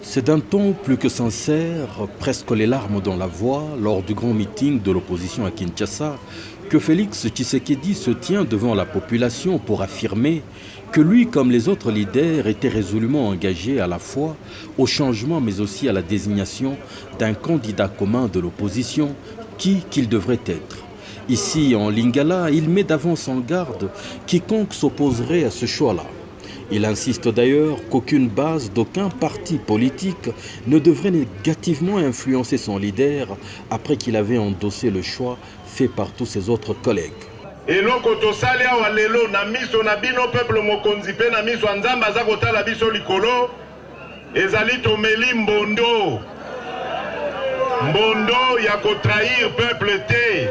C'est d'un ton plus que sincère, presque les larmes dans la voix, lors du grand meeting de l'opposition à Kinshasa, que Félix Tshisekedi se tient devant la population pour affirmer que lui, comme les autres leaders, était résolument engagé à la fois au changement mais aussi à la désignation d'un candidat commun de l'opposition, qu'il devrait être. Ici, en Lingala, il met d'avance en garde quiconque s'opposerait à ce choix-là. Il insiste d'ailleurs qu'aucune base d'aucun parti politique ne devrait négativement influencer son leader après qu'il avait endossé le choix fait par tous ses autres collègues. Eloko tosali awa lelo na miso na bino peuple mokonzi pe na miso nzamba aza kotala biso likolo ezali tomeli mbondo ya kotrahir peuple te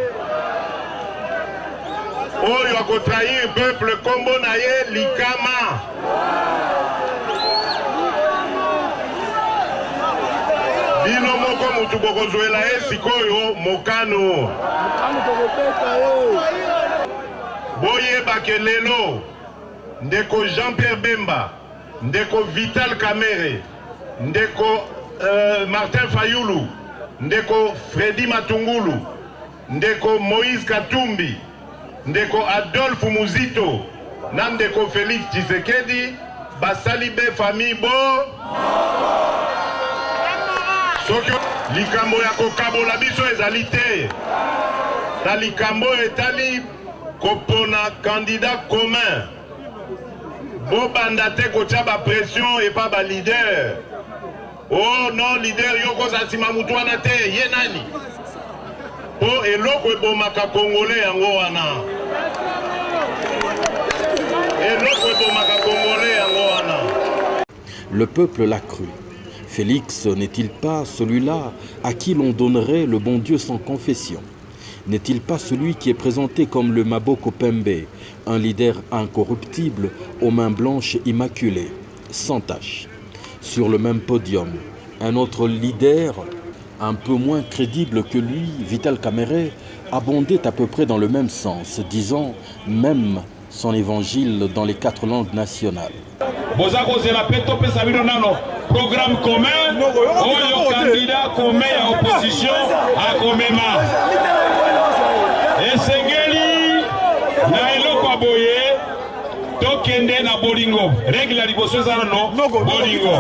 oyo ya kotrahir peuple kombo na ye likama bino moko mutu bokozwela ye sikoyo mokano boyeba ke lelo ndeko Jean-Pierre Bemba, ndeko Vital Kamerhe, ndeko Martin Fayulu, ndeko Freddy Matungulu, ndeko Moïse Katumbi, ndeko Adolphe Muzito, na ndeko Félix Tshisekedi basali be famille bo soki likambo ya kokabola biso ezali te na likambo etali kopona candidat commun bobanda te kotia ba pression et pas ba leader. Oh non, leader yoko za sima mutu wana te ye nani po eloko ebomaka congolais yango wana eloko ebomaka congolais yango wana. Le peuple l'a cru. Félix n'est-il pas celui-là à qui l'on donnerait le bon Dieu sans confession? N'est-il pas celui qui est présenté comme le Maboko Pembe, un leader incorruptible, aux mains blanches immaculées, sans tache? Sur le même podium, un autre leader, un peu moins crédible que lui, Vital Kamerhe, abondait à peu près dans le même sens, disant même son évangile dans les 4 langues nationales. Programme commun, le candidat commun à opposition à Komema. Et Sengeli, Nailo Kwaboye, Tokende na Bolingo. Règle à l'hypothèse non, Bolingo.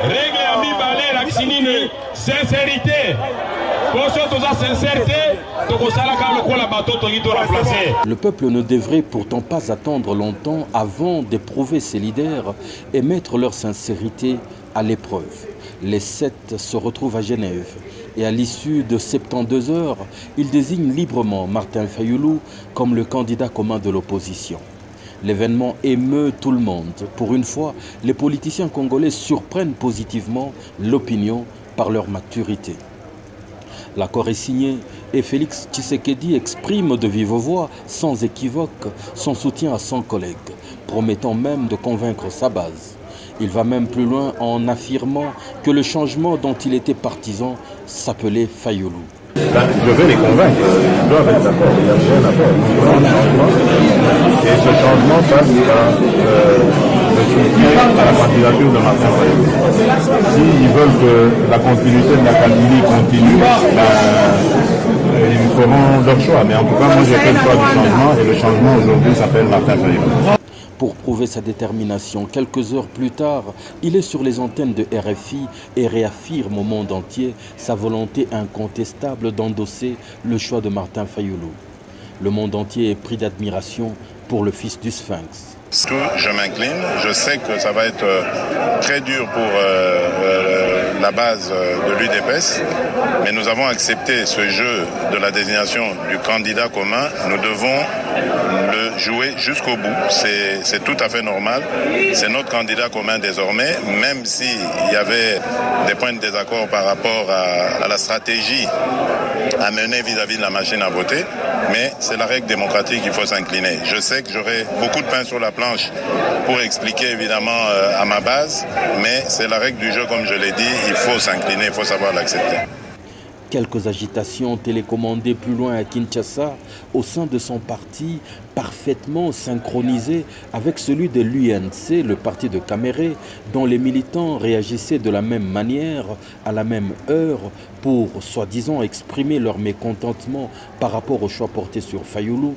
Règle à mi-balé, l'accinine, sincérité. Le peuple ne devrait pourtant pas attendre longtemps avant d'éprouver ses leaders et mettre leur sincérité à l'épreuve. Les 7 se retrouvent à Genève et à l'issue de 72 heures, ils désignent librement Martin Fayulu comme le candidat commun de l'opposition. L'événement émeut tout le monde. Pour une fois, les politiciens congolais surprennent positivement l'opinion par leur maturité. L'accord est signé et Félix Tshisekedi exprime de vive voix, sans équivoque, son soutien à son collègue, promettant même de convaincre sa base. Il va même plus loin en affirmant que le changement dont il était partisan s'appelait Fayulu. Je vais les convaincre, ils doivent être d'accord, il y a un accord, il y a un changement, et ce changement passe par le soutien à la candidature de Martin Fayulu. S'ils veulent que la continuité de la candidature continue, ils feront leur choix, mais en tout cas moi j'ai fait le choix du changement, et le changement aujourd'hui s'appelle Martin Fayulu. Pour prouver sa détermination, quelques heures plus tard, il est sur les antennes de RFI et réaffirme au monde entier sa volonté incontestable d'endosser le choix de Martin Fayulu. Le monde entier est pris d'admiration pour le fils du Sphinx. Je m'incline, je sais que ça va être très dur pour la base de l'UDPS, mais nous avons accepté ce jeu de la désignation du candidat commun. Nous devons le jouer jusqu'au bout, c'est tout à fait normal. C'est notre candidat commun désormais, même s'il y avait des points de désaccord par rapport à la stratégie à mener vis-à-vis de la machine à voter, mais c'est la règle démocratique, il faut s'incliner. Je sais que j'aurai beaucoup de pain sur la planche pour expliquer évidemment à ma base, mais c'est la règle du jeu, comme je l'ai dit, il faut s'incliner, il faut savoir l'accepter. Quelques agitations télécommandées plus loin à Kinshasa au sein de son parti, parfaitement synchronisé avec celui de l'UNC, le parti de Kamere, dont les militants réagissaient de la même manière, à la même heure, pour soi-disant exprimer leur mécontentement par rapport au choix porté sur Fayulu.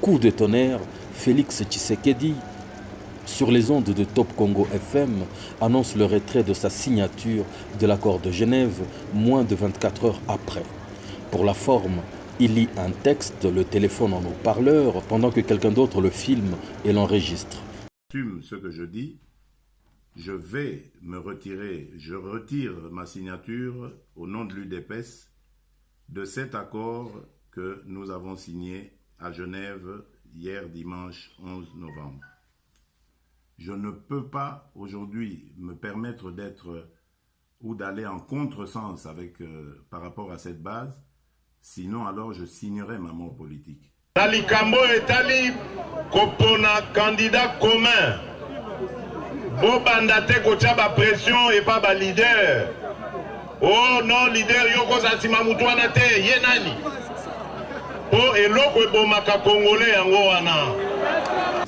Coup de tonnerre, Félix Tshisekedi, sur les ondes de Top Congo FM, annonce le retrait de sa signature de l'accord de Genève moins de 24 heures après. Pour la forme, il lit un texte, le téléphone en haut-parleur, pendant que quelqu'un d'autre le filme et l'enregistre. J'assume ce que je dis, je vais me retirer, je retire ma signature au nom de l'UDPS de cet accord que nous avons signé à Genève hier dimanche 11 novembre. Je ne peux pas aujourd'hui me permettre d'être ou d'aller en contresens avec, par rapport à cette base, sinon alors je signerai ma mort politique. Nalikambo etali kopona candidat commun. Bobandate kotia ba pression et pas ba leader. Oh non leader yoko sasima mutwana te yenani. Po eloko ebomaka congolais yango wana.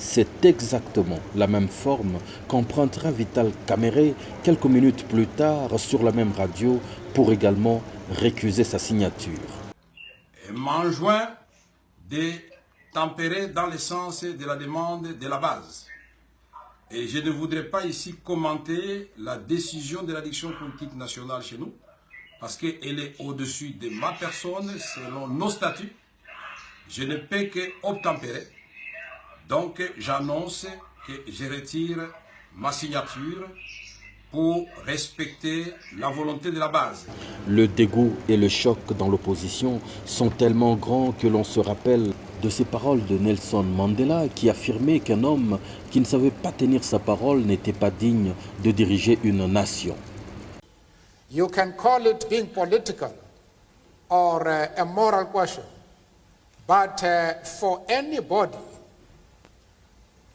C'est exactement la même forme qu'empruntera Vital Kamerhe quelques minutes plus tard sur la même radio pour également récuser sa signature. M'enjoint de tempérer dans le sens de la demande de la base. Et je ne voudrais pas ici commenter la décision de l'addiction politique nationale chez nous, parce qu'elle est au-dessus de ma personne, selon nos statuts. Je ne peux qu'obtempérer. Donc, j'annonce que je retire ma signature pour respecter la volonté de la base. Le dégoût et le choc dans l'opposition sont tellement grands que l'on se rappelle de ces paroles de Nelson Mandela qui affirmait qu'un homme qui ne savait pas tenir sa parole n'était pas digne de diriger une nation. You can call it being political or a moral question, but for anybody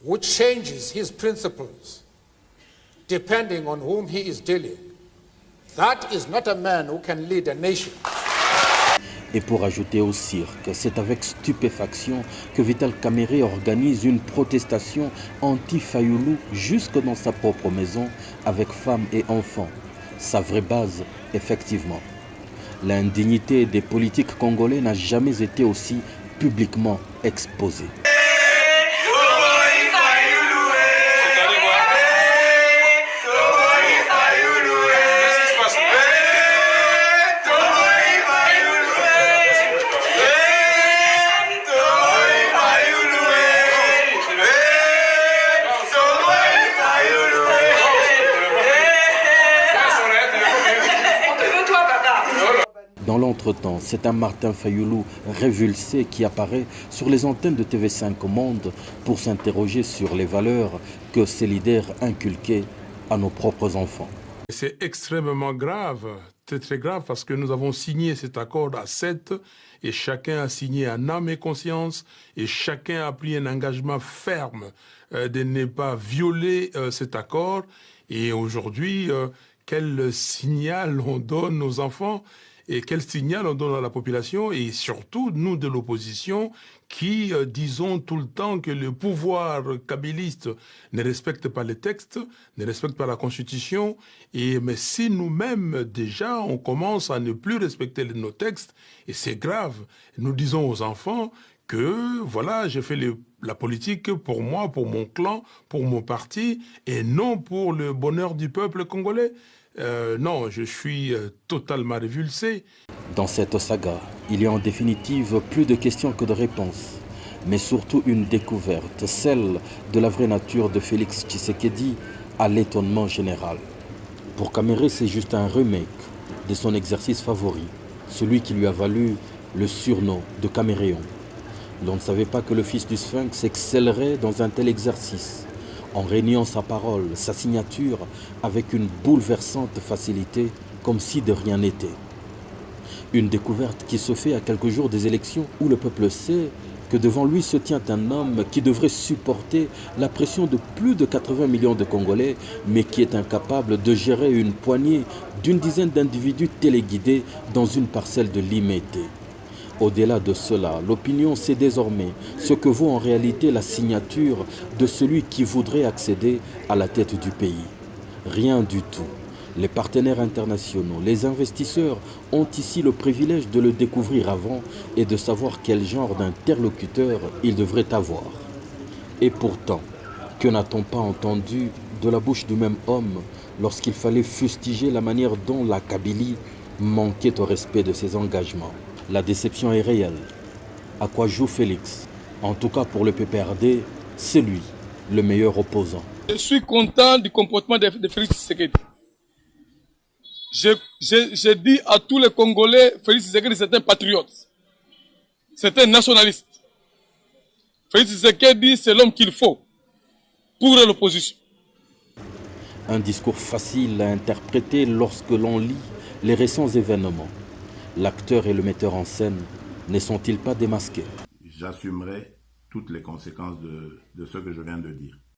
who changes his principles depending on whom he is dealing, that is not a man who can lead a nation. Et pour ajouter au cirque, c'est avec stupéfaction que Vital Kamerhe organise une protestation anti-Fayulu jusque dans sa propre maison avec femmes et enfants. Sa vraie base, effectivement. L'indignité des politiques congolais n'a jamais été aussi publiquement exposée. Dans l'entretemps, c'est un Martin Fayulu révulsé qui apparaît sur les antennes de TV5 Monde pour s'interroger sur les valeurs que ces leaders inculquaient à nos propres enfants. C'est extrêmement grave, très grave, parce que nous avons signé cet accord à 7 et chacun a signé en âme et conscience et chacun a pris un engagement ferme de ne pas violer cet accord. Et aujourd'hui, quel signal on donne aux enfants et quel signal on donne à la population et surtout nous de l'opposition qui disons tout le temps que le pouvoir kabyliste ne respecte pas les textes, ne respecte pas la Constitution. Mais si nous-mêmes déjà on commence à ne plus respecter nos textes, et c'est grave, nous disons aux enfants que voilà, j'ai fait la politique pour moi, pour mon clan, pour mon parti et non pour le bonheur du peuple congolais. Non, je suis totalement révulsé. Dans cette saga, il y a en définitive plus de questions que de réponses, mais surtout une découverte, celle de la vraie nature de Félix Tshisekedi à l'étonnement général. Pour Kamerhe, c'est juste un remake de son exercice favori, celui qui lui a valu le surnom de Caméréon. L'on ne savait pas que le fils du Sphinx excellerait dans un tel exercice, en réuniant sa parole, sa signature, avec une bouleversante facilité, comme si de rien n'était. Une découverte qui se fait à quelques jours des élections où le peuple sait que devant lui se tient un homme qui devrait supporter la pression de plus de 80 millions de Congolais, mais qui est incapable de gérer une poignée d'une dizaine d'individus téléguidés dans une parcelle de Limete. Au-delà de cela, l'opinion sait désormais ce que vaut en réalité la signature de celui qui voudrait accéder à la tête du pays. Rien du tout. Les partenaires internationaux, les investisseurs ont ici le privilège de le découvrir avant et de savoir quel genre d'interlocuteur ils devraient avoir. Et pourtant, que n'a-t-on pas entendu de la bouche du même homme lorsqu'il fallait fustiger la manière dont la Kabylie manquait au respect de ses engagements? La déception est réelle. À quoi joue Félix? En tout cas pour le PPRD, c'est lui, le meilleur opposant. Je suis content du comportement de Félix Tshisekedi. Je dis à tous les Congolais, Félix Tshisekedi c'est un patriote. C'est un nationaliste. Félix Tshisekedi c'est l'homme qu'il faut pour l'opposition. Un discours facile à interpréter lorsque l'on lit les récents événements. L'acteur et le metteur en scène ne sont-ils pas démasqués? J'assumerai toutes les conséquences de ce que je viens de dire.